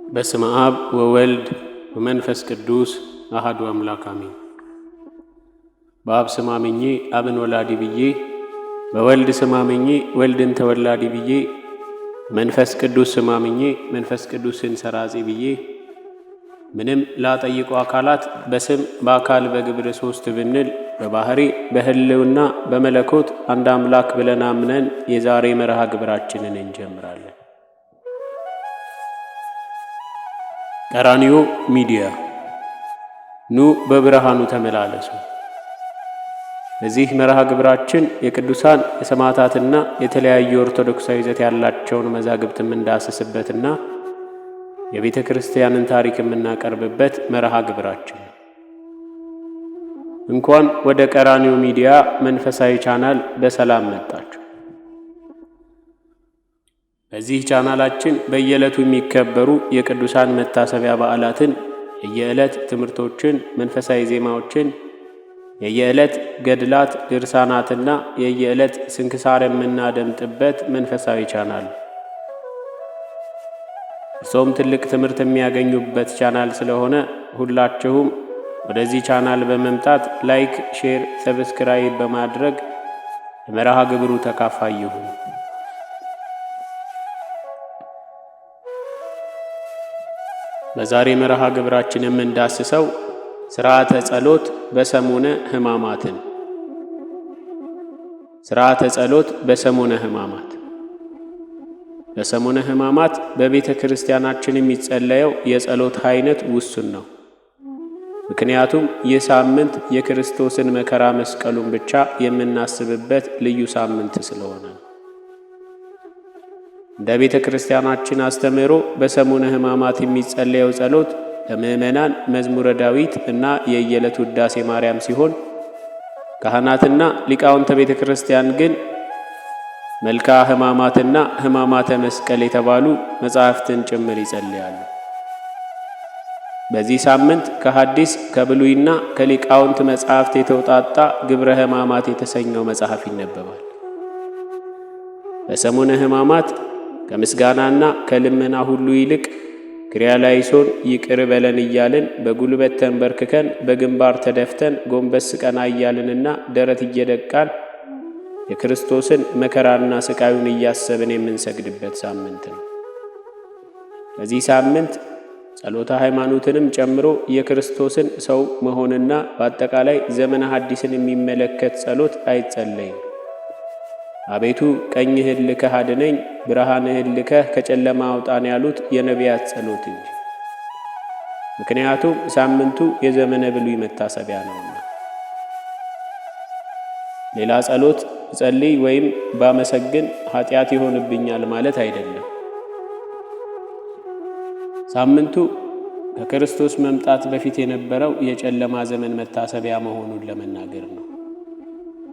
በስመ አብ ወወልድ ወመንፈስ ቅዱስ አሐዱ አምላክ አሜን። በአብ ስም አምኜ አብን ወላዲ ብዬ፣ በወልድ ስም አምኜ ወልድን ተወላዲ ብዬ፣ መንፈስ ቅዱስ ስም አምኜ መንፈስ ቅዱስን ሰራጺ ብዬ፣ ምንም ላጠይቁ አካላት በስም በአካል በግብር ሶስት ብንል በባህሪ በህልውና በመለኮት አንድ አምላክ ብለን አምነን የዛሬ መርሃ ግብራችንን እንጀምራለን። ቀራንዮ ሚዲያ ኑ በብርሃኑ ተመላለሱ። በዚህ መርሃ ግብራችን የቅዱሳን የሰማዕታትና የተለያዩ ኦርቶዶክሳዊ ይዘት ያላቸውን መዛግብት የምንዳስስበትና የቤተ ክርስቲያንን ታሪክ የምናቀርብበት መርሃ ግብራችን ነው። እንኳን ወደ ቀራንዮ ሚዲያ መንፈሳዊ ቻናል በሰላም መጣችሁ። በዚህ ቻናላችን በየዕለቱ የሚከበሩ የቅዱሳን መታሰቢያ በዓላትን፣ የየዕለት ትምህርቶችን፣ መንፈሳዊ ዜማዎችን፣ የየዕለት ገድላት ድርሳናትና የየዕለት ስንክሳር የምናደምጥበት መንፈሳዊ ቻናል። እርሶም ትልቅ ትምህርት የሚያገኙበት ቻናል ስለሆነ ሁላችሁም ወደዚህ ቻናል በመምጣት ላይክ፣ ሼር፣ ሰብስክራይብ በማድረግ የመርሃ ግብሩ ተካፋይ ይሁኑ። በዛሬ መርሃ ግብራችን የምንዳስሰው ሥርዓተ ጸሎት በሰሙነ ሕማማትን። ሥርዓተ ጸሎት በሰሙነ ሕማማት። በሰሙነ ሕማማት በቤተ ክርስቲያናችን የሚጸለየው የጸሎት አይነት ውሱን ነው። ምክንያቱም ይህ ሳምንት የክርስቶስን መከራ መስቀሉን ብቻ የምናስብበት ልዩ ሳምንት ስለሆነ ነው። እንደ ቤተ ክርስቲያናችን አስተምህሮ በሰሙነ ሕማማት የሚጸለየው ጸሎት ለምእመናን መዝሙረ ዳዊት እና የየዕለት ውዳሴ ማርያም ሲሆን ካህናትና ሊቃውንተ ቤተ ክርስቲያን ግን መልክአ ሕማማትና ሕማማተ መስቀል የተባሉ መጻሕፍትን ጭምር ይጸልያሉ። በዚህ ሳምንት ከሐዲስ ከብሉይና ከሊቃውንት መጻሕፍት የተውጣጣ ግብረ ሕማማት የተሰኘው መጽሐፍ ይነበባል። በሰሙነ ሕማማት ከምስጋናና ከልመና ሁሉ ይልቅ ክርያላይሶን ይቅር በለን እያልን በጉልበት ተንበርክከን በግንባር ተደፍተን ጎንበስ ቀና እያልንና ደረት እየደቃን የክርስቶስን መከራና ስቃዩን እያሰብን የምንሰግድበት ሳምንት ነው። በዚህ ሳምንት ጸሎተ ሃይማኖትንም ጨምሮ የክርስቶስን ሰው መሆንና በአጠቃላይ ዘመነ ሐዲስን የሚመለከት ጸሎት አይጸለይም። አቤቱ ቀኝህን ልከህ አድነኝ፣ ብርሃንህን ልከህ ከጨለማ አውጣን ያሉት የነቢያት ጸሎት እንጂ። ምክንያቱም ሳምንቱ የዘመነ ብሉይ መታሰቢያ ነውና። ሌላ ጸሎት ጸልይ ወይም ባመሰግን ኃጢአት ይሆንብኛል ማለት አይደለም። ሳምንቱ ከክርስቶስ መምጣት በፊት የነበረው የጨለማ ዘመን መታሰቢያ መሆኑን ለመናገር ነው።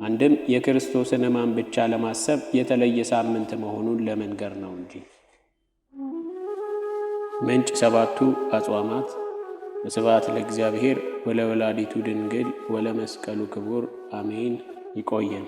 አንድም የክርስቶስን ሕማም ብቻ ለማሰብ የተለየ ሳምንት መሆኑን ለመንገር ነው እንጂ። ምንጭ ሰባቱ አጽዋማት። ወስብሐት ለእግዚአብሔር ወለወላዲቱ ድንግል ወለመስቀሉ ክቡር አሜን። ይቆየን።